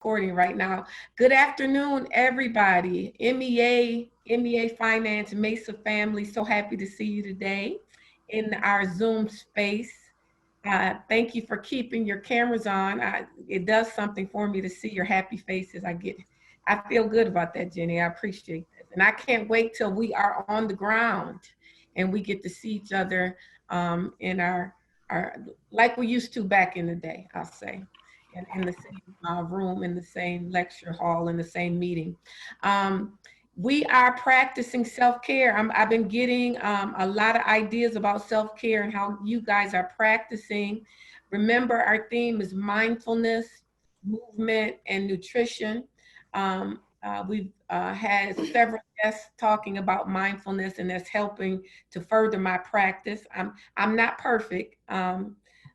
Recording right now. Good afternoon, everybody. MEA Finance, Mesa family. So happy to see you today in our Zoom space. Thank you for keeping your cameras on. It does something for me to see your happy faces. I feel good about that, Jenny. I appreciate this, and I can't wait till we are on the ground and we get to see each other in our like we used to back in the day. I'll say in the same room, in the same lecture hall, in the same meeting. We are practicing self-care. I've been getting a lot of ideas about self-care and how you guys are practicing. Remember, our theme is mindfulness, movement, and nutrition. We've had several guests talking about mindfulness, and that's helping to further my practice. I'm not perfect,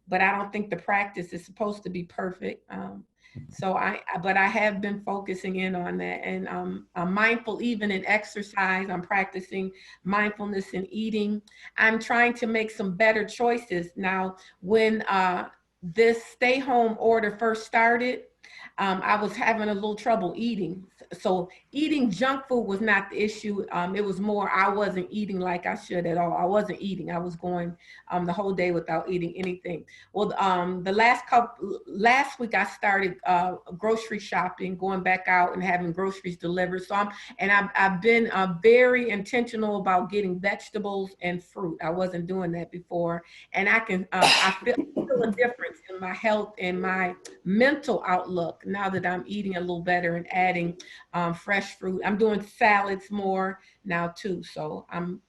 but I don't think the practice is supposed to be perfect. But I have been focusing in on that, and I'm mindful even in exercise. I'm practicing mindfulness in eating. I'm trying to make some better choices. Now, when this stay home order first started, I was having a little trouble eating. So eating junk food was not the issue. It was more I wasn't eating like I should at all. I wasn't eating. I was going the whole day without eating anything. Well, the last week I started grocery shopping, going back out and having groceries delivered. So I've been very intentional about getting vegetables and fruit. I wasn't doing that before, and I feel a difference in my health and my mental outlook now that I'm eating a little better and adding fresh fruit. I'm doing salads more now too. So I'm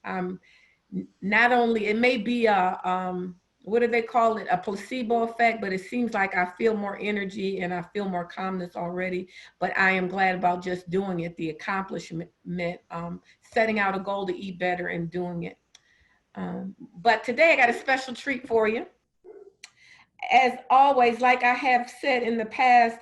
not only, it may be what do they call it? A placebo effect, but it seems like I feel more energy and I feel more calmness already. But I am glad about just doing it, the accomplishment, setting out a goal to eat better and doing it. But today I got a special treat for you. As always, like I have said in the past,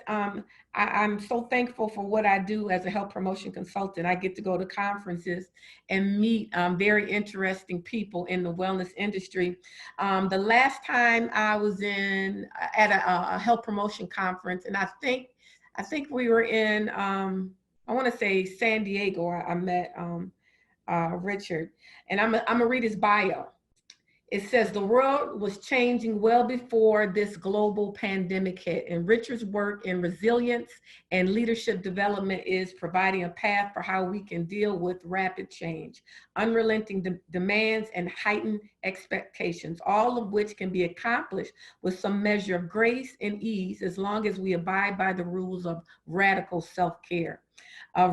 I'm so thankful for what I do as a health promotion consultant. I get to go to conferences and meet very interesting people in the wellness industry. The last time I was at a health promotion conference, and I think we were in, I want to say San Diego. I met Richard, and I'm gonna read his bio. It says the world was changing well before this global pandemic hit, and Richard's work in resilience and leadership development is providing a path for how we can deal with rapid change, unrelenting demands, and heightened expectations, all of which can be accomplished with some measure of grace and ease as long as we abide by the rules of radical self-care.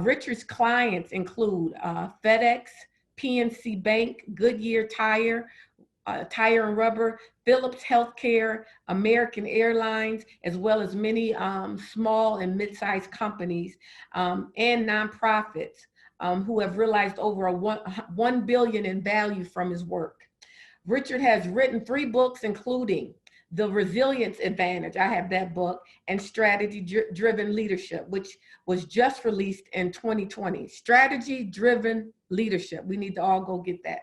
Richard's clients include FedEx, PNC Bank, Goodyear Tire and Rubber, Philips Healthcare, American Airlines, as well as many small and mid-sized companies and nonprofits who have realized over $1 billion in value from his work. Richard has written 3 books, including The Resilience Advantage, I have that book, and Strategy-Driven Leadership, which was just released in 2020. Strategy-Driven Leadership, we need to all go get that.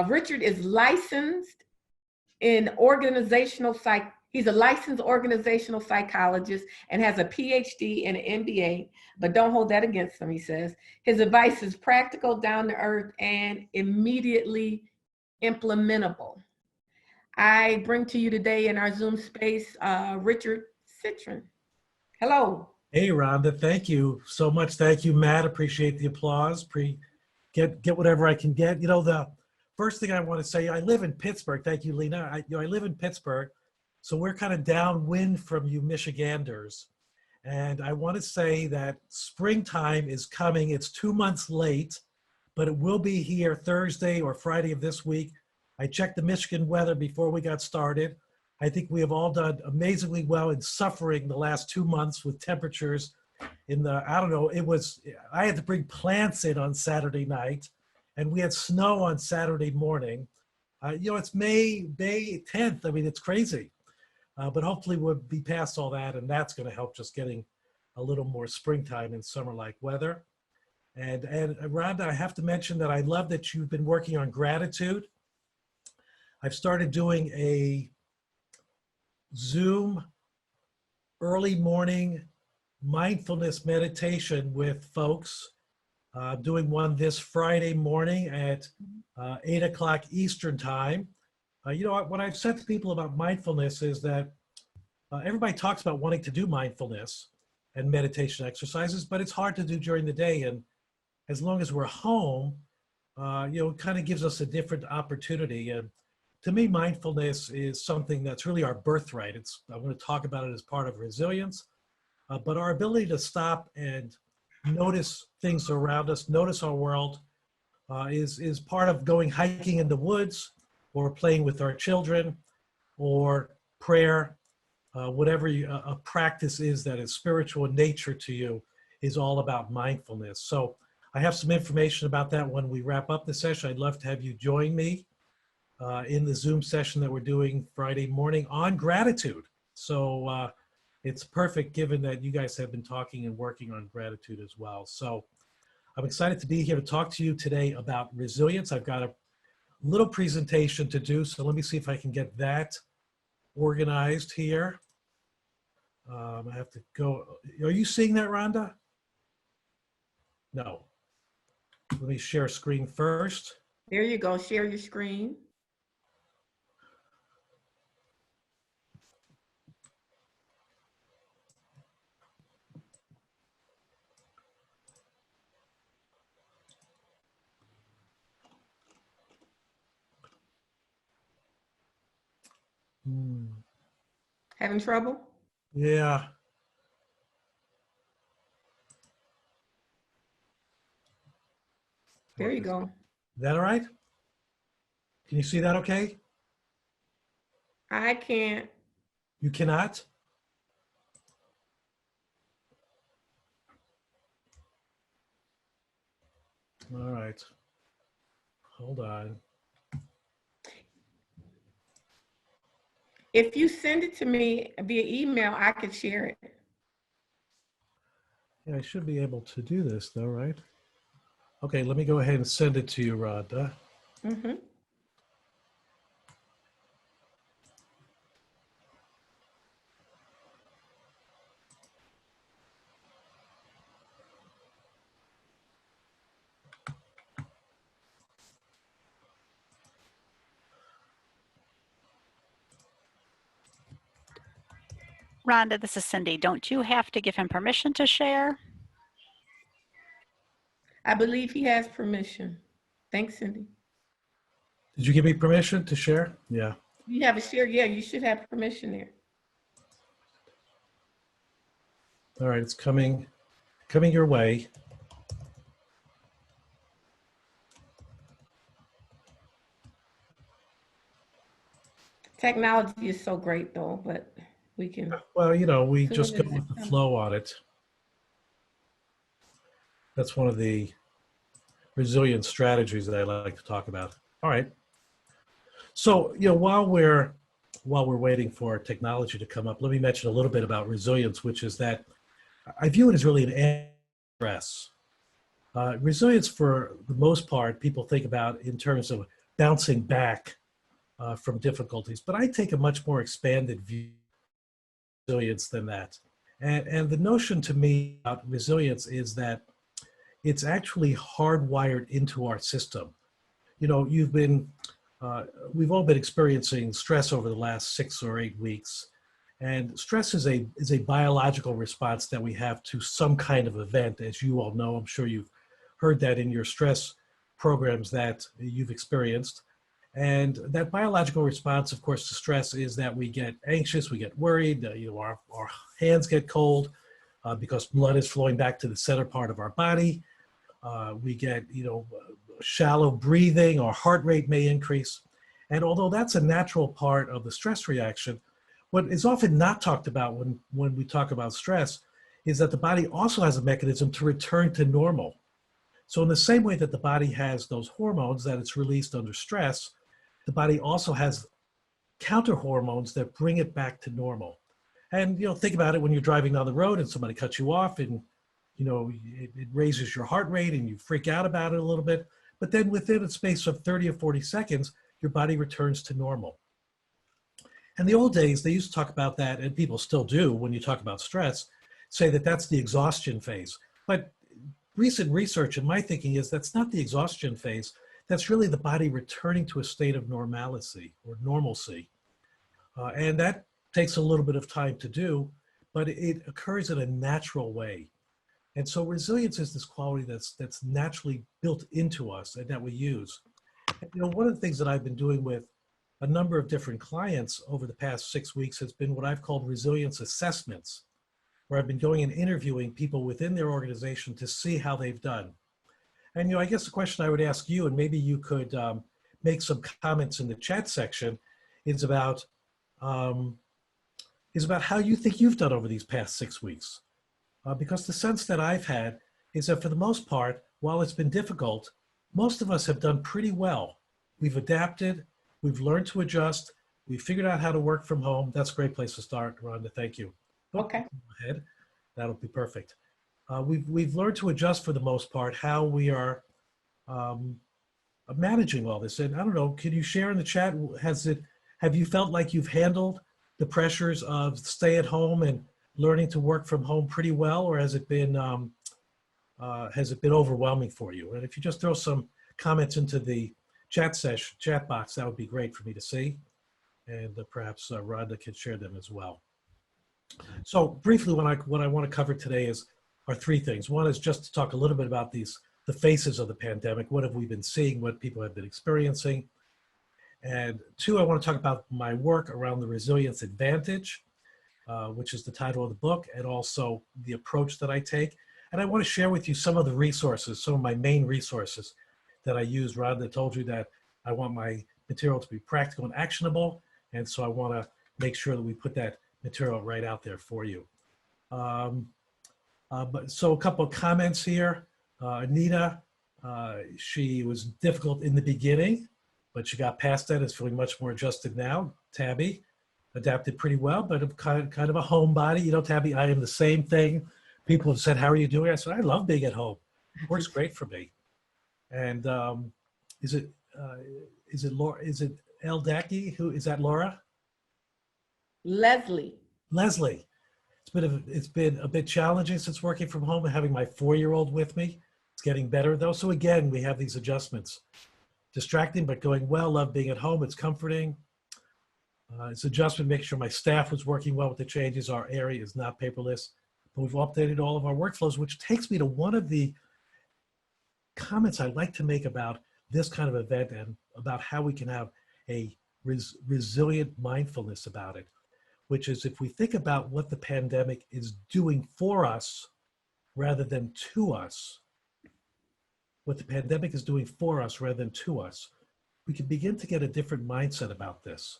Richard is licensed in he's a licensed organizational psychologist and has a PhD and an MBA, but don't hold that against him, he says. His advice is practical, down to earth, and immediately implementable. I bring to you today in our Zoom space, Richard Citrin. Hello. Hey, Rhonda, thank you so much. Thank you, Matt. Appreciate the applause. Get whatever I can get. You know, the first thing I want to say, I live in Pittsburgh. Thank you, Lena. I live in Pittsburgh, so we're kind of downwind from you Michiganders. And I want to say that springtime is coming. It's 2 months late, but it will be here Thursday or Friday of this week. I checked the Michigan weather before we got started. I think we have all done amazingly well in suffering the last 2 months with temperatures in the, I don't know, I had to bring plants in on Saturday night, and we had snow on Saturday morning. You know, it's May 10th. I mean, it's crazy. But hopefully we'll be past all that, and that's going to help just getting a little more springtime and summer-like weather. And Rhonda, I have to mention that I love that you've been working on gratitude. I've started doing a Zoom early morning mindfulness meditation with folks. Doing one this Friday morning at 8 o'clock Eastern time. You know, what I've said to people about mindfulness is that everybody talks about wanting to do mindfulness and meditation exercises, but it's hard to do during the day. And as long as we're home, you know, it kind of gives us a different opportunity. And to me, mindfulness is something that's really our birthright. I want to talk about it as part of resilience, but our ability to stop and notice things around us, notice our world, is part of going hiking in the woods or playing with our children or prayer, whatever a practice is that is spiritual in nature to you is all about mindfulness. So I have some information about that when we wrap up the session. I'd love to have you join me in the Zoom session that we're doing Friday morning on gratitude. So it's perfect given that you guys have been talking and working on gratitude as well. So I'm excited to be here to talk to you today about resilience. I've got a little presentation to do, so let me see if I can get that organized here. I have to go. Are you seeing that, Rhonda? No. Let me share screen first. There you go. Share your screen. Having trouble? Yeah. There you go. Is that all right? Can you see that okay? I can't. You cannot? All right. Hold on. If you send it to me via email, I could share it. Yeah, I should be able to do this though, right? Okay, let me go ahead and send it to you, Rhonda. Mm-hmm. Rhonda, this is Cindy. Don't you have to give him permission to share? I believe he has permission. Thanks, Cindy. Did you give me permission to share? Yeah. You have a share? Yeah, you should have permission there. All right, it's coming your way. Technology is so great though, but we can. Well, you know, we just go as with it the comes. flow on it. That's one of the resilience strategies that I like to talk about. All right. So, you know, while we're waiting for technology to come up, let me mention a little bit about resilience, which is that I view it as really an anti-stress. Resilience, for the most part, people think about in terms of bouncing back from difficulties, but I take a much more expanded view of resilience than that. And the notion to me about resilience is that it's actually hardwired into our system. You know, we've all been experiencing stress over the last 6 or 8 weeks. And stress is a biological response that we have to some kind of event, as you all know. I'm sure you've heard that in your stress programs that you've experienced. And that biological response, of course, to stress is that we get anxious, we get worried, you know, our hands get cold because blood is flowing back to the center part of our body. We get, you know, shallow breathing, our heart rate may increase. And although that's a natural part of the stress reaction, what is often not talked about when we talk about stress is that the body also has a mechanism to return to normal. So in the same way that the body has those hormones that it's released under stress, the body also has counter hormones that bring it back to normal. And, you know, think about it when you're driving down the road and somebody cuts you off and, you know, it raises your heart rate and you freak out about it a little bit. But then within a space of 30 or 40 seconds, your body returns to normal. In the old days, they used to talk about that, and people still do when you talk about stress, say that that's the exhaustion phase. But recent research in my thinking is that's not the exhaustion phase. That's really the body returning to a state of normalcy or normalcy. And that takes a little bit of time to do, but it occurs in a natural way. And so resilience is this quality that's naturally built into us and that we use. And, one of the things that I've been doing with a number of different clients over the past 6 weeks has been what I've called resilience assessments, where I've been going and interviewing people within their organization to see how they've done. And, I guess the question I would ask you, and maybe you could make some comments in the chat section, is about how you think you've done over these past 6 weeks. Because the sense that I've had is that for the most part, while it's been difficult, most of us have done pretty well. We've adapted, we've learned to adjust, we've figured out how to work from home. That's a great place to start, Rhonda, thank you. Okay. Go ahead, that'll be perfect. We've learned to adjust for the most part how we are managing all this. And I don't know, can you share in the chat, have you felt like you've handled the pressures of stay at home and learning to work from home pretty well, or has it been overwhelming for you? And if you just throw some comments into the chat box, that would be great for me to see. And perhaps Rhonda can share them as well. So briefly, what I want to cover today are three things. One is just to talk a little bit about the faces of the pandemic. What have we been seeing? What people have been experiencing? And two, I want to talk about my work around the resilience advantage, which is the title of the book, and also the approach that I take. And I want to share with you some of the resources, some of my main resources that I use. Rhonda told you that I want my material to be practical and actionable, and so I want to make sure that we put that material right out there for you. So a couple of comments here. Anita, she was difficult in the beginning, but she got past that, is feeling much more adjusted now. Tabby adapted pretty well, but kind of a homebody. Tabby, I am the same thing. People have said, how are you doing? I said, I love being at home. It works great for me. And is it Laura? Is it Eldaki? Who is that? Laura? Leslie. Leslie. It's been a bit challenging since working from home and having my 4-year-old with me. It's getting better though. So again, we have these adjustments. Distracting, but going well. Love being at home. It's comforting. It's adjustment, make sure my staff was working well with the changes. Our area is not paperless, but we've updated all of our workflows, which takes me to one of the comments I'd like to make about this kind of event and about how we can have a resilient mindfulness about it, which is if we think about what the pandemic is doing for us rather than to us, what the pandemic is doing for us rather than to us, we can begin to get a different mindset about this.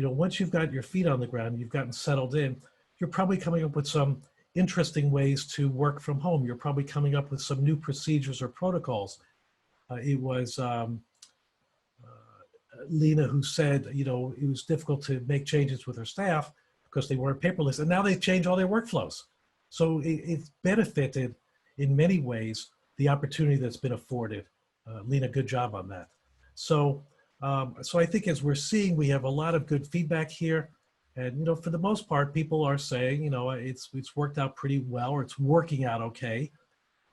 Once you've got your feet on the ground, you've gotten settled in, you're probably coming up with some interesting ways to work from home. You're probably coming up with some new procedures or protocols. It was Lena who said, it was difficult to make changes with her staff because they weren't paperless, and now they've changed all their workflows. So it's benefited in many ways the opportunity that's been afforded. Lena, good job on that. So I think as we're seeing, we have a lot of good feedback here. And, for the most part, people are saying, it's worked out pretty well, or it's working out okay.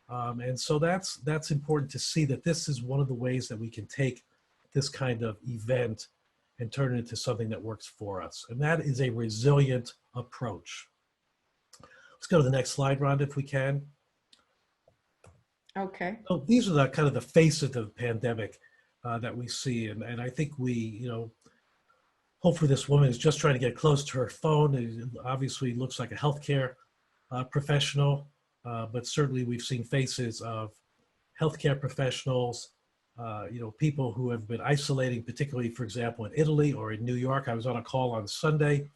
And so that's important to see that this is one of the ways that we can take this kind of event and turn it into something that works for us. And that is a resilient approach. Let's go to the next slide, Rhonda, if we can. Okay. So these are the kind of the faces of the pandemic that we see. And I think we, hopefully this woman is just trying to get close to her phone. It obviously looks like a healthcare professional, but certainly we've seen faces of healthcare professionals, people who have been isolating, particularly, for example, in Italy or in New York. I was on a call on Sunday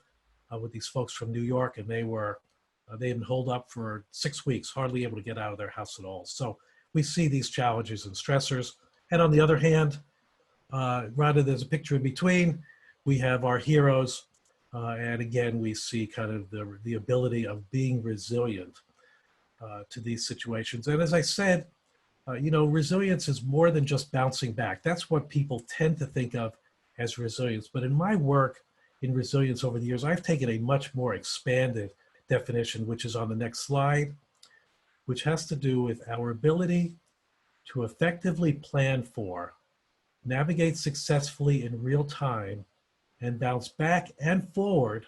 with these folks from New York, and they had been holed up for 6 weeks, hardly able to get out of their house at all. So we see these challenges and stressors. And on the other hand, Rhonda, there's a picture in between. We have our heroes, and again, we see kind of the ability of being resilient to these situations. And as I said, resilience is more than just bouncing back. That's what people tend to think of as resilience. But in my work in resilience over the years, I've taken a much more expanded definition, which is on the next slide, which has to do with our ability to effectively plan for, navigate successfully in real time, and bounce back and forward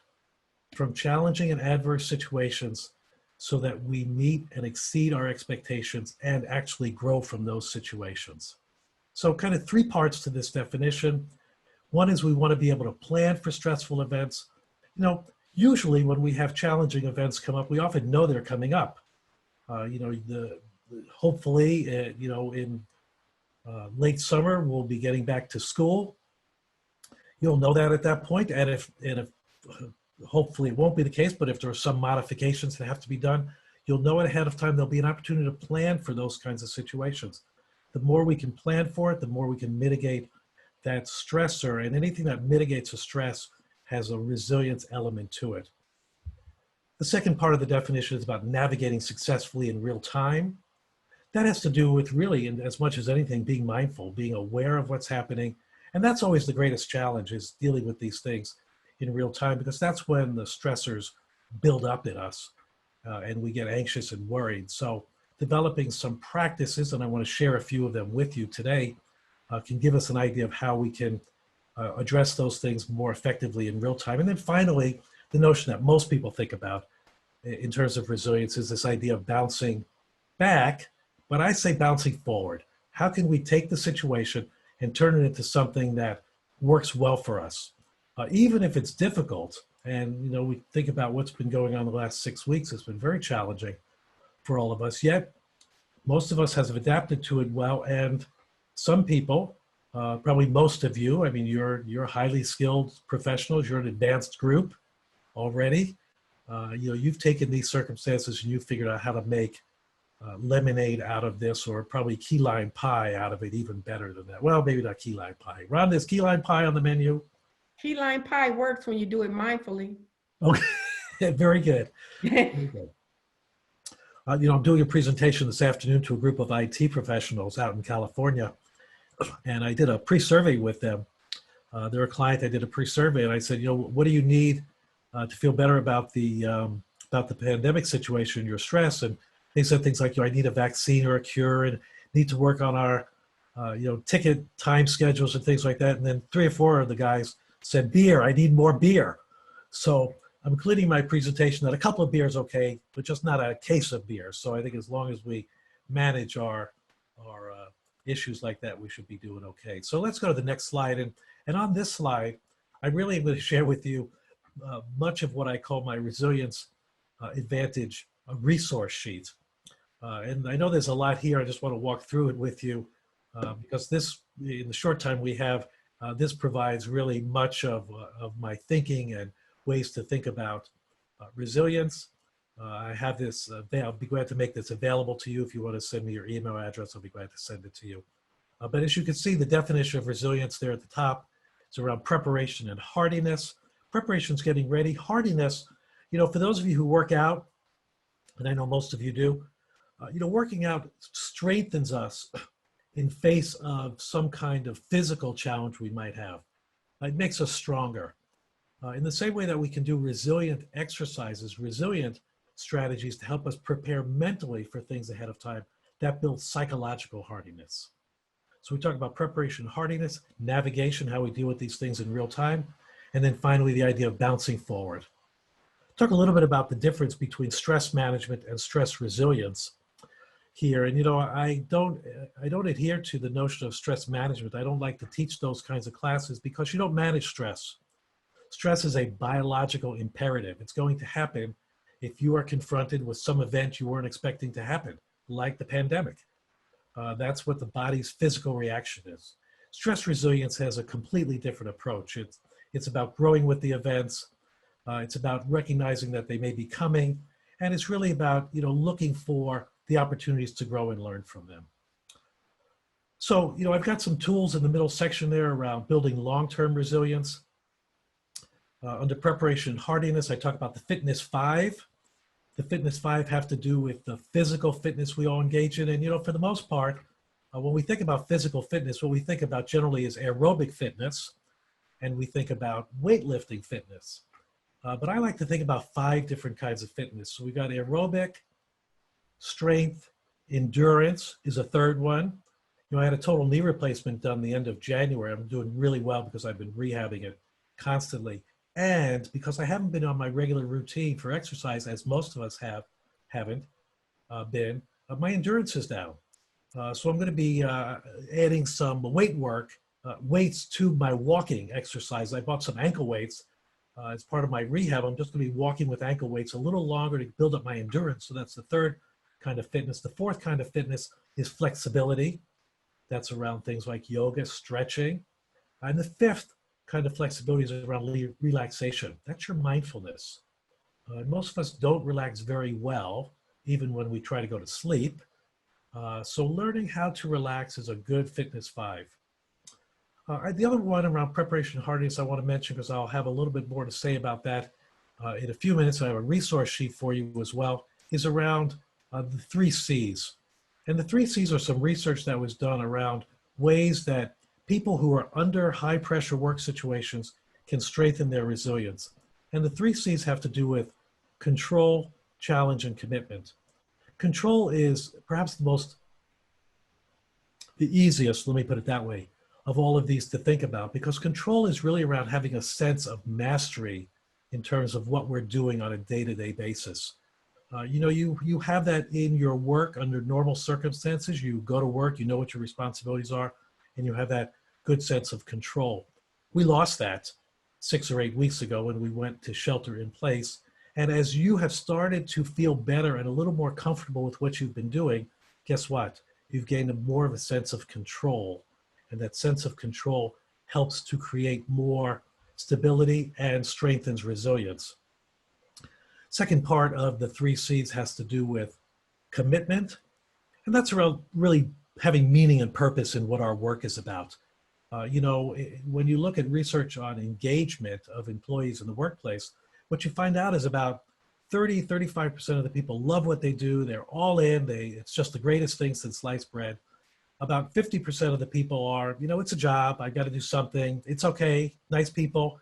from challenging and adverse situations so that we meet and exceed our expectations and actually grow from those situations. So kind of three parts to this definition. One is we want to be able to plan for stressful events. You know, usually when we have challenging events come up, we often know they're coming up. Hopefully, in late summer, we'll be getting back to school. You'll know that at that point, and if hopefully it won't be the case, but if there are some modifications that have to be done, you'll know it ahead of time. There'll be an opportunity to plan for those kinds of situations. The more we can plan for it, the more we can mitigate that stressor, and anything that mitigates a stress has a resilience element to it. The second part of the definition is about navigating successfully in real time. That has to do with really, as much as anything, being mindful, being aware of what's happening. And that's always the greatest challenge, is dealing with these things in real time, because that's when the stressors build up in us and we get anxious and worried. So developing some practices, and I want to share a few of them with you today, can give us an idea of how we can address those things more effectively in real time. And then finally, the notion that most people think about in terms of resilience is this idea of bouncing back, but I say bouncing forward. How can we take the situation and turn it into something that works well for us? Even if it's difficult, and we think about what's been going on the last 6 weeks, it's been very challenging for all of us, yet most of us have adapted to it well, and some people, probably most of you, I mean, you're highly skilled professionals, you're an advanced group already. You've taken these circumstances and you've figured out how to make lemonade out of this, or probably key lime pie out of it, even better than that. Well, maybe not key lime pie. Ron, there's key lime pie on the menu. Key lime pie works when you do it mindfully. Okay, very good. Very good. I'm doing a presentation this afternoon to a group of IT professionals out in California, and I did a pre-survey with them. They're a client. I did a pre-survey, and I said, what do you need to feel better about the pandemic situation, your stress? And they said things like, I need a vaccine or a cure, and need to work on our, ticket time schedules and things like that. And then 3 or 4 of the guys said, beer, I need more beer. So I'm including my presentation that a couple of beers, okay, but just not a case of beer. So I think as long as we manage our issues like that, we should be doing okay. So let's go to the next slide. And on this slide, I really am going to share with you much of what I call my resilience advantage resource sheet. And I know there's a lot here. I just want to walk through it with you because this, in the short time we have, this provides really much of my thinking and ways to think about resilience. I have this, I'll be glad to make this available to you. If you want to send me your email address, I'll be glad to send it to you. But as you can see, the definition of resilience there at the top, it's around preparation and hardiness. Preparation is getting ready. Hardiness, for those of you who work out, and I know most of you do, working out strengthens us in face of some kind of physical challenge we might have. It makes us stronger. In the same way that we can do resilient exercises, resilient strategies to help us prepare mentally for things ahead of time, that builds psychological hardiness. So we talk about preparation, hardiness, navigation, how we deal with these things in real time, and then finally the idea of bouncing forward. Talk a little bit about the difference between stress management and stress resilience here. And I don't adhere to the notion of stress management. I don't like to teach those kinds of classes because you don't manage stress. Stress is a biological imperative. It's going to happen if you are confronted with some event you weren't expecting to happen, like the pandemic. That's what the body's physical reaction is. Stress resilience has a completely different approach. It's about growing with the events. It's about recognizing that they may be coming. And it's really about, looking for the opportunities to grow and learn from them. So, I've got some tools in the middle section there around building long-term resilience. Under preparation and hardiness, I talk about the fitness 5. The fitness 5 have to do with the physical fitness we all engage in. And, for the most part, when we think about physical fitness, what we think about generally is aerobic fitness, and we think about weightlifting fitness. But I like to think about 5 different kinds of fitness. So we got aerobic, strength, endurance is a third one. I had a total knee replacement done the end of January. I'm doing really well because I've been rehabbing it constantly. And because I haven't been on my regular routine for exercise, as most of us haven't been, my endurance is down. So I'm going to be adding some weights to my walking exercise. I bought some ankle weights as part of my rehab. I'm just going to be walking with ankle weights a little longer to build up my endurance. So that's the third kind of fitness. The fourth kind of fitness is flexibility. That's around things like yoga, stretching. And the fifth kind of flexibility is around relaxation. That's your mindfulness. Most of us don't relax very well, even when we try to go to sleep. So learning how to relax is a good fitness 5. The other one around preparation and hardiness I want to mention, because I'll have a little bit more to say about that in a few minutes. I have a resource sheet for you as well, is around the 3 C's. And the 3 C's are some research that was done around ways that people who are under high pressure work situations can strengthen their resilience. And the 3 C's have to do with control, challenge, and commitment. Control is perhaps the easiest, let me put it that way, of all of these to think about, because control is really around having a sense of mastery in terms of what we're doing on a day-to-day basis. You have that in your work under normal circumstances. You go to work, you know what your responsibilities are, and you have that good sense of control. We lost that 6 or 8 weeks ago when we went to shelter in place. And as you have started to feel better and a little more comfortable with what you've been doing, guess what? You've gained more of a sense of control. And that sense of control helps to create more stability and strengthens resilience. Second part of the 3 C's has to do with commitment. And that's around really having meaning and purpose in what our work is about. When you look at research on engagement of employees in the workplace, what you find out is about 35% of the people love what they do. They're all in. It's just the greatest thing since sliced bread. About 50% of the people are, it's a job. I got to do something. It's okay. Nice people.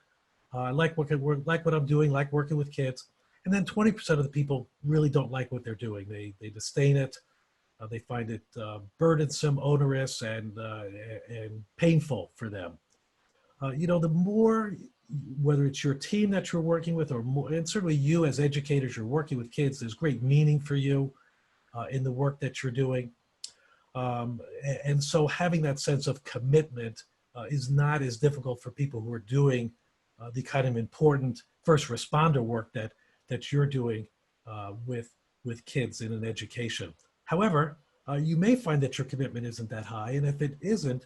I like what I'm doing, like working with kids. And then 20% of the people really don't like what they're doing. They disdain it. They find it burdensome, onerous, and painful for them. The more, whether it's your team that you're working with, or more, and certainly you as educators, you're working with kids, there's great meaning for you in the work that you're doing. And so having that sense of commitment is not as difficult for people who are doing the kind of important first responder work that you're doing with kids in an education. However, you may find that your commitment isn't that high, and if it isn't,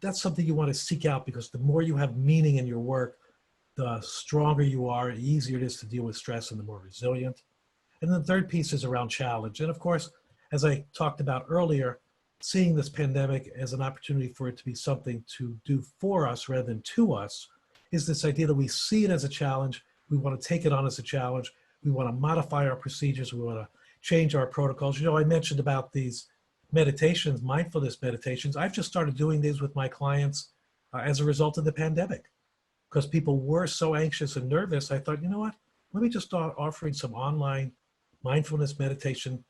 that's something you want to seek out, because the more you have meaning in your work, the stronger you are, the easier it is to deal with stress, and the more resilient. And the third piece is around challenge. And of course, as I talked about earlier, seeing this pandemic as an opportunity for it to be something to do for us rather than to us is this idea that we see it as a challenge. We want to take it on as a challenge. We want to modify our procedures. We want to change our protocols. I mentioned about these meditations, mindfulness meditations. I've just started doing these with my clients as a result of the pandemic, because people were so anxious and nervous. I thought, you know what? Let me just start offering some online mindfulness meditation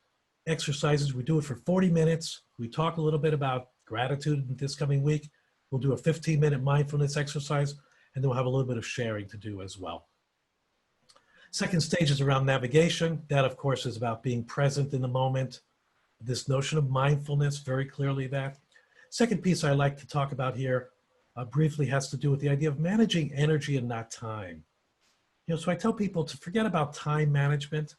exercises. We do it for 40 minutes. We talk a little bit about gratitude this coming week. We'll do a 15-minute mindfulness exercise, and then we'll have a little bit of sharing to do as well. Second stage is around navigation. That, of course, is about being present in the moment. This notion of mindfulness, very clearly that. Second piece I like to talk about here briefly has to do with the idea of managing energy and not time. So I tell people to forget about time management.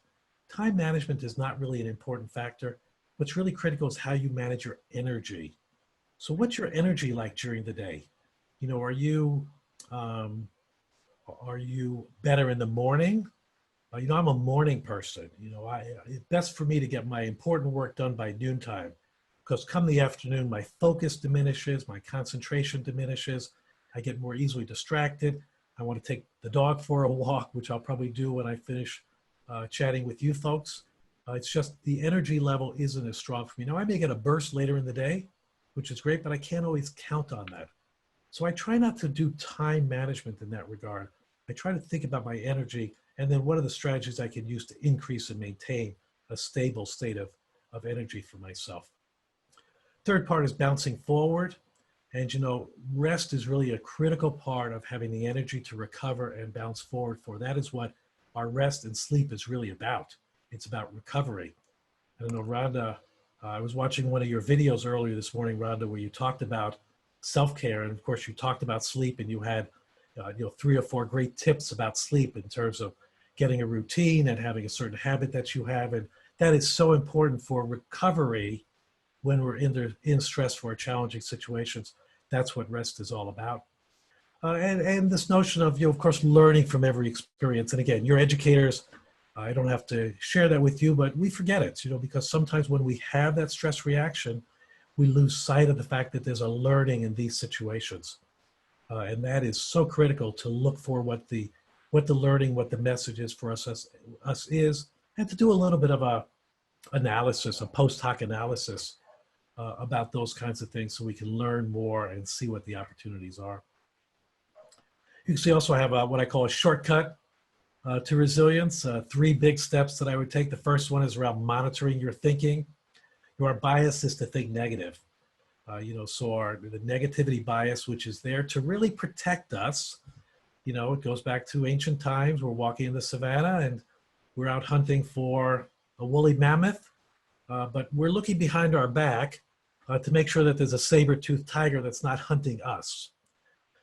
Time management is not really an important factor. What's really critical is how you manage your energy. So what's your energy like during the day? Are you better in the morning? I'm a morning person. It's best for me to get my important work done by noontime, because come the afternoon, my focus diminishes, my concentration diminishes. I get more easily distracted. I want to take the dog for a walk, which I'll probably do when I finish chatting with you folks. It's just the energy level isn't as strong for me. Now, I may get a burst later in the day, which is great, but I can't always count on that. So I try not to do time management in that regard. I try to think about my energy and then what are the strategies I can use to increase and maintain a stable state of energy for myself. Third part is bouncing forward. And rest is really a critical part of having the energy to recover and bounce forward for. That is what our rest and sleep is really about. It's about recovery. I don't know, Rhonda, I was watching one of your videos earlier this morning, Rhonda, where you talked about self-care. And of course, you talked about sleep, and you had 3 or 4 great tips about sleep in terms of getting a routine and having a certain habit that you have. And that is so important for recovery when we're in stressful or challenging situations. That's what rest is all about. And this notion of, of course, learning from every experience. And again, you're educators. I don't have to share that with you, but we forget it, because sometimes when we have that stress reaction, we lose sight of the fact that there's a learning in these situations. And that is so critical to look for what the learning, what the message is for us is, and to do a little bit of a post hoc analysis about those kinds of things so we can learn more and see what the opportunities are. You can see also I have what I call a shortcut to resilience, 3 big steps that I would take. The first one is around monitoring your thinking. Your bias is to think negative. So the negativity bias, which is there to really protect us. It goes back to ancient times. We're walking in the savannah and we're out hunting for a woolly mammoth, but we're looking behind our back to make sure that there's a saber-toothed tiger that's not hunting us.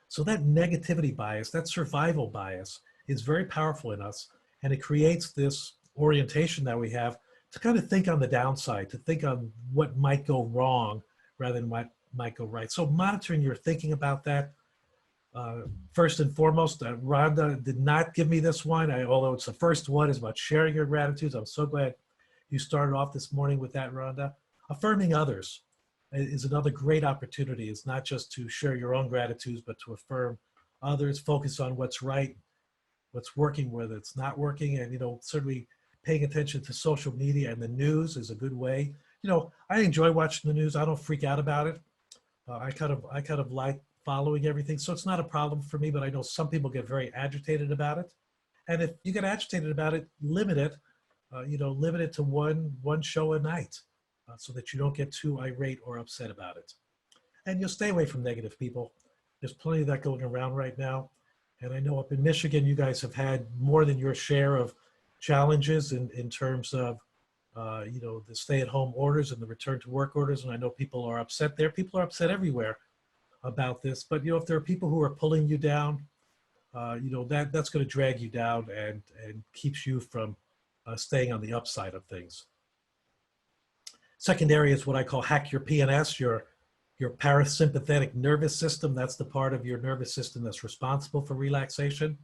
So that negativity bias, that survival bias, is very powerful in us, and it creates this orientation that we have to kind of think on the downside, to think on what might go wrong rather than what might go right. So monitoring your thinking about that. First and foremost, Rhonda did not give me this one, although it's the first one, is about sharing your gratitudes. I'm so glad you started off this morning with that, Rhonda. Affirming others is another great opportunity. It's not just to share your own gratitudes, but to affirm others, focus on what's right, what's working, whether it's not working. And, certainly paying attention to social media and the news is a good way. I enjoy watching the news. I don't freak out about it. I kind of like following everything. So it's not a problem for me, but I know some people get very agitated about it. And if you get agitated about it, limit it, limit it to one show a night so that you don't get too irate or upset about it. And you'll stay away from negative people. There's plenty of that going around right now. And I know up in Michigan, you guys have had more than your share of challenges in terms of, the stay-at-home orders and the return-to-work orders. And I know people are upset there. People are upset everywhere about this. But, if there are people who are pulling you down, that's going to drag you down and keeps you from staying on the upside of things. Second area is what I call hack your PNS, your parasympathetic nervous system. That's the part of your nervous system that's responsible for relaxation.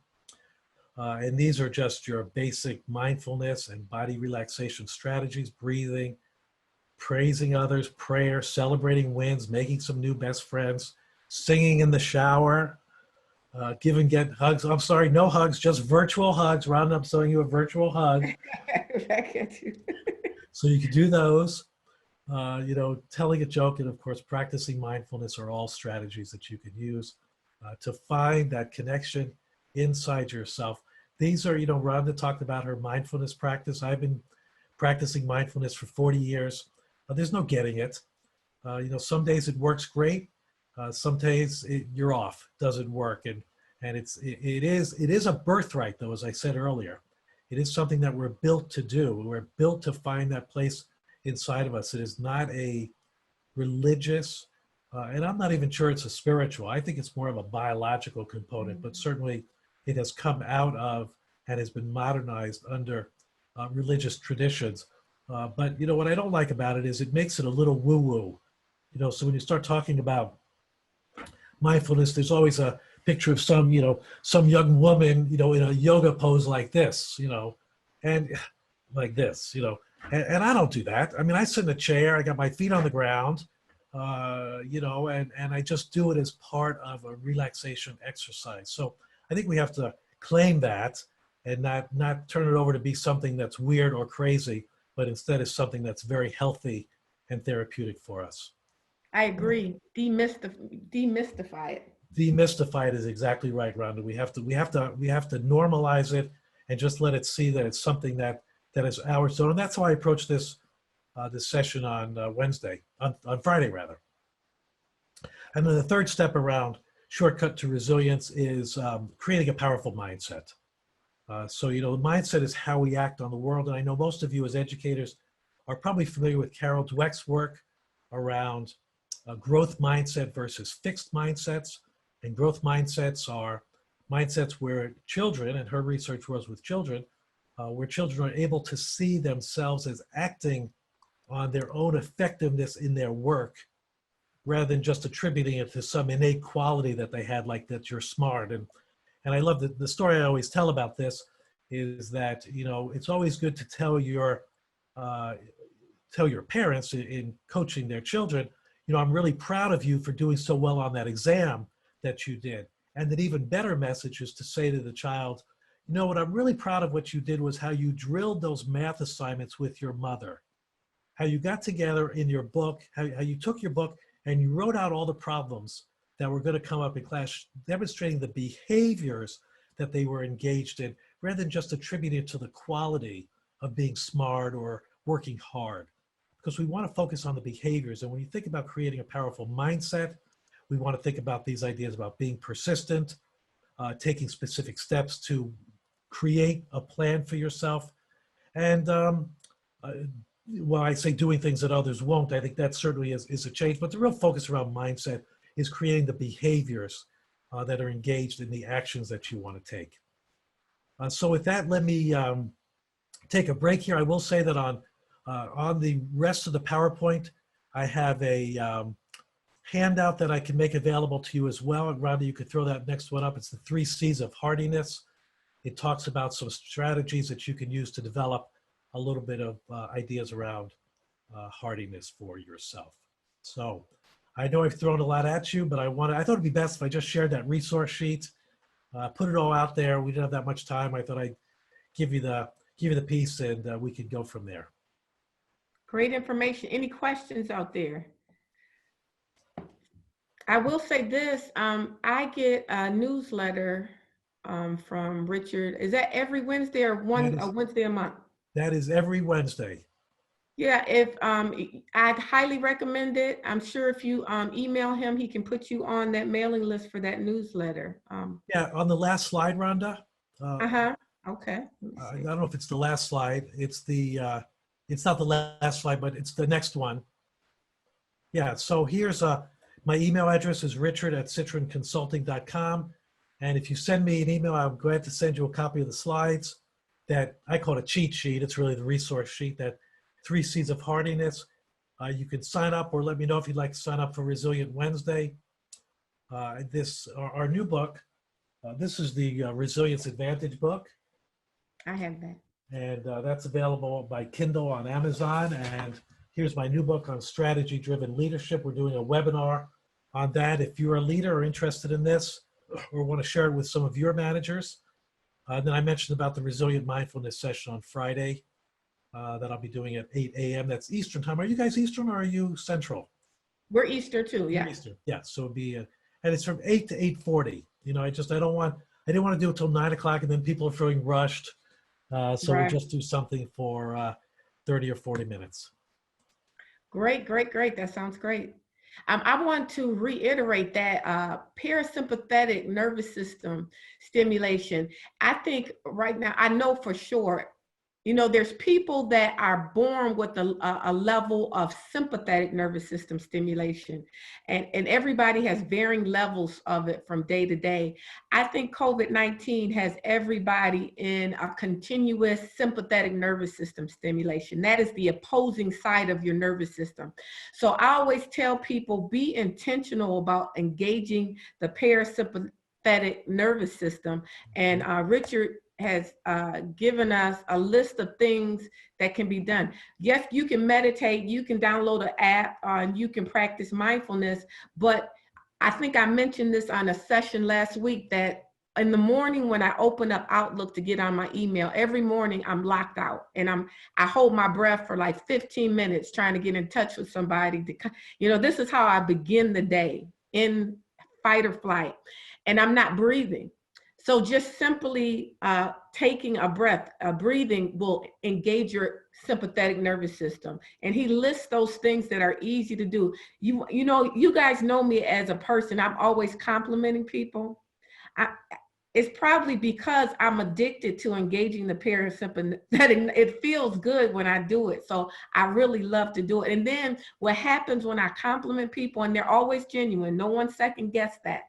And these are just your basic mindfulness and body relaxation strategies: breathing, praising others, prayer, celebrating wins, making some new best friends, singing in the shower, give and get hugs. I'm sorry, no hugs, just virtual hugs. Rhonda, I'm showing you a virtual hug. I get you. So you can do those. Telling a joke and, of course, practicing mindfulness are all strategies that you can use to find that connection inside yourself. These are, Rhonda talked about her mindfulness practice. I've been practicing mindfulness for 40 years. There's no getting it. Some days it works great. Some days you're off, doesn't work. And it is a birthright, though, as I said earlier. It is something that we're built to do. We're built to find that place inside of us. It is not a religious, and I'm not even sure it's a spiritual. I think it's more of a biological component, but certainly it has come out of and has been modernized under religious traditions. But what I don't like about it is it makes it a little woo-woo. So when you start talking about mindfulness, there's always a picture of some young woman, in a yoga pose like this, and like this, and I don't do that. I mean, I sit in a chair, I got my feet on the ground, and I just do it as part of a relaxation exercise. So I think we have to claim that and not turn it over to be something that's weird or crazy, but instead is something that's very healthy and therapeutic for us. I agree. Demystify it. demystify it is exactly right, Rhonda. We have to normalize it and just let it see that it's something that is ours. So, and that's how I approach this this session on Wednesday, on Friday rather. And then the third step around shortcut to resilience is creating a powerful mindset. So, you know, the mindset is how we act on the world. And I know most of you as educators are probably familiar with Carol Dweck's work around growth mindset versus fixed mindsets. And growth mindsets are mindsets where children, and her research was with children, where children are able to see themselves as acting on their own effectiveness in their work rather than just attributing it to some innate quality that they had, like that you're smart. And I love the story I always tell about this is that, you know, it's always good to tell your parents in coaching their children, you know, I'm really proud of you for doing so well on that exam that you did. And an even better message is to say to the child, you know what I'm really proud of what you did was how you drilled those math assignments with your mother, how you got together in your book, how you took your book and you wrote out all the problems that were going to come up in class, demonstrating the behaviors that they were engaged in, rather than just attributing it to the quality of being smart or working hard. Because we want to focus on the behaviors. And when you think about creating a powerful mindset, we want to think about these ideas about being persistent, taking specific steps to create a plan for yourself. And while I say doing things that others won't, I think that certainly is a change. But the real focus around mindset is creating the behaviors that are engaged in the actions that you want to take. So with that, let me take a break here. I will say that on the rest of the PowerPoint, I have a handout that I can make available to you as well. And Rhonda, you could throw that next one up. It's the 3 C's of hardiness. It talks about some strategies that you can use to develop a little bit of ideas around hardiness for yourself. So I know I've thrown a lot at you, but I thought it'd be best if I just shared that resource sheet, put it all out there. We didn't have that much time. I thought I'd give you the piece and we could go from there. Great information. Any questions out there? I will say this, I get a newsletter from Richard. Is that every Wednesday or a Wednesday a month? That is every Wednesday. Yeah, if I'd highly recommend it. I'm sure if you email him, he can put you on that mailing list for that newsletter. Yeah, on the last slide, Rhonda. Okay. I don't know if it's the last slide. It's the it's not the last slide, but it's the next one. Yeah, so here's my email address is richard@citrinconsulting.com. And if you send me an email, I'm glad to send you a copy of the slides that I call it a cheat sheet. It's really the resource sheet, that 3 C's of hardiness. You can sign up or let me know if you'd like to sign up for Resilient Wednesday. Our new book, this is the Resilience Advantage book. I have that. And that's available by Kindle on Amazon. And here's my new book on strategy-driven leadership. We're doing a webinar on that. If you're a leader or interested in this or want to share it with some of your managers, then I mentioned about the Resilient Mindfulness session on Friday that I'll be doing at 8 a.m. That's Eastern time. Are you guys Eastern or are you Central? We're Easter too, yeah. Eastern, yeah. So it'd be, and it's from 8 to 8:40. You know, I didn't want to do it till 9 o'clock and then people are feeling rushed. So Right. we'll just do something for 30 or 40 minutes. Great. That sounds great. I want to reiterate that parasympathetic nervous system stimulation. I think right now, I know for sure, you know, there's people that are born with a level of sympathetic nervous system stimulation, and everybody has varying levels of it from day to day. I think COVID-19 has everybody in a continuous sympathetic nervous system stimulation. That is the opposing side of your nervous system. So I always tell people, be intentional about engaging the parasympathetic nervous system. And Richard has given us a list of things that can be done. Yes, you can meditate, you can download an app, and you can practice mindfulness. But I think I mentioned this on a session last week that in the morning when I open up Outlook to get on my email, every morning I'm locked out and I hold my breath for like 15 minutes trying to get in touch with somebody. You know, this is how I begin the day, in fight or flight, and I'm not breathing. So just simply taking a breath, breathing will engage your sympathetic nervous system. And he lists those things that are easy to do. You know, you guys know me as a person. I'm always complimenting people. I, it's probably because I'm addicted to engaging the parasympathetic. It feels good when I do it. So I really love to do it. And then what happens when I compliment people, and they're always genuine, no one second guess that,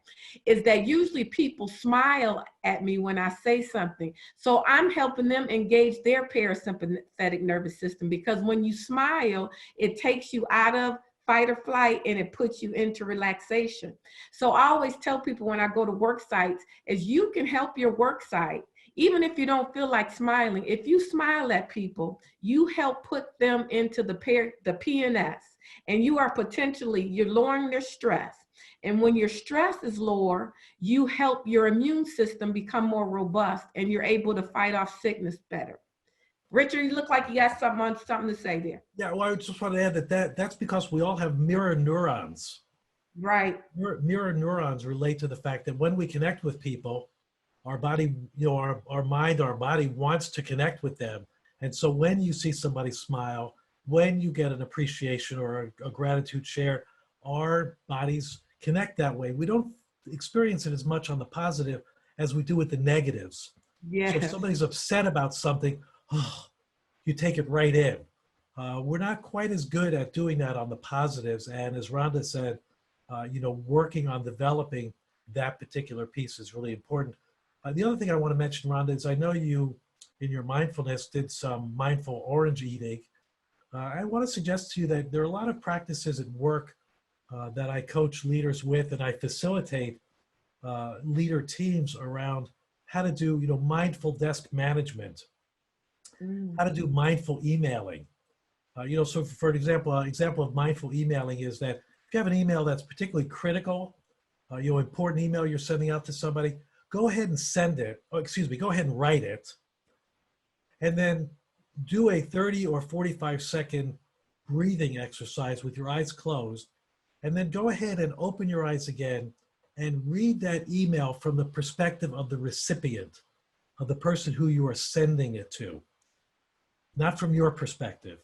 is that usually people smile at me when I say something. So I'm helping them engage their parasympathetic nervous system, because when you smile, it takes you out of fight or flight and it puts you into relaxation. So I always tell people when I go to work sites is you can help your work site. Even if you don't feel like smiling, if you smile at people, you help put them into the PNS, and you are you're lowering their stress. And when your stress is lower, you help your immune system become more robust, and you're able to fight off sickness better. Richard, you look like you got something to say there. Yeah, well, I just want to add that's because we all have mirror neurons. Right. Mirror neurons relate to the fact that when we connect with people, our body, you know, our mind, our body wants to connect with them. And so when you see somebody smile, when you get an appreciation or a gratitude share, our bodies connect that way. We don't experience it as much on the positive as we do with the negatives. Yeah. So if somebody's upset about something, oh, you take it right in. We're not quite as good at doing that on the positives. And as Rhonda said, you know, working on developing that particular piece is really important. The other thing I want to mention, Rhonda, is I know you, in your mindfulness, did some mindful orange eating. I want to suggest to you that there are a lot of practices at work that I coach leaders with, and I facilitate leader teams around how to do, you know, mindful desk management, how to do mindful emailing. You know, so for example, an example of mindful emailing is that if you have an email that's particularly critical, you know, important email you're sending out to somebody, go ahead and send it, or excuse me, go ahead and write it, and then do a 30 or 45-second breathing exercise with your eyes closed, and then go ahead and open your eyes again and read that email from the perspective of the recipient, of the person who you are sending it to, not from your perspective.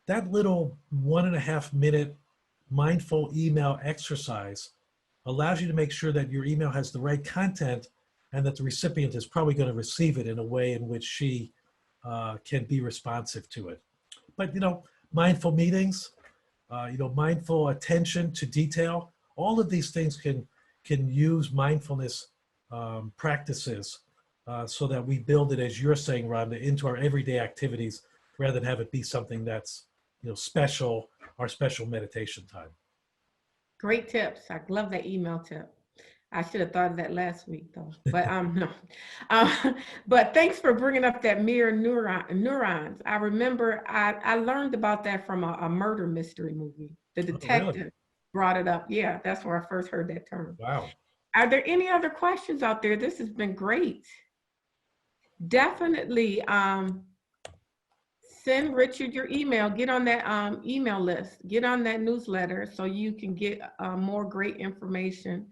That little 1.5 minute mindful email exercise allows you to make sure that your email has the right content and that the recipient is probably going to receive it in a way in which she can be responsive to it. But, you know, mindful meetings, you know, mindful attention to detail, all of these things can use mindfulness practices so that we build it, as you're saying, Rhonda, into our everyday activities rather than have it be something that's, you know, special, our special meditation time. Great tips. I love that email tip. I should have thought of that last week though, but no. But thanks for bringing up that mirror neurons. I remember I learned about that from a murder mystery movie. The detective really? brought it up. Yeah, that's where I first heard that term. Wow. Are there any other questions out there? This has been great. Definitely send Richard your email. Get on that email list. Get on that newsletter so you can get more great information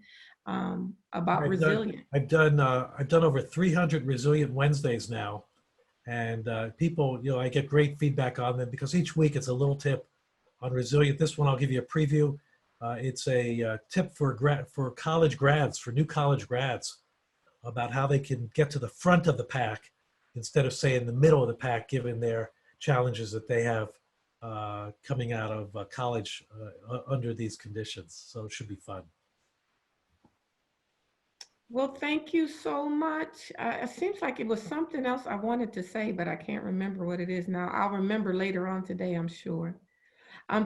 about resilience. I've done over 300 Resilient Wednesdays now, and people, you know, I get great feedback on them because each week it's a little tip on resilient. This one I'll give you a preview. It's a tip for college grads, for new college grads, about how they can get to the front of the pack instead of, say, in the middle of the pack, given their challenges that they have coming out of college under these conditions. So it should be fun. Well, thank you so much. It seems like it was something else I wanted to say, but I can't remember what it is now. I'll remember later on today, I'm sure.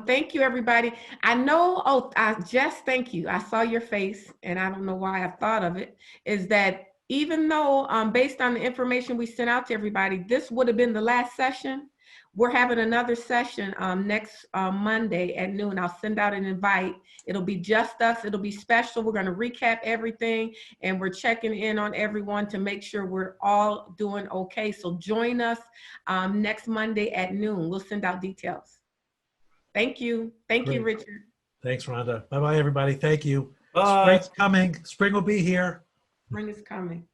Thank you, everybody. I know, thank you. I saw your face, and I don't know why I thought of it, is that even though based on the information we sent out to everybody, this would have been the last session, we're having another session next Monday at noon. I'll send out an invite. It'll be just us. It'll be special. We're going to recap everything, and we're checking in on everyone to make sure we're all doing okay. So join us next Monday at noon. We'll send out details. Thank you. Thank you, Richard. Thanks, Rhonda. Bye-bye, everybody. Thank you. Spring's coming. Spring will be here. Spring is coming.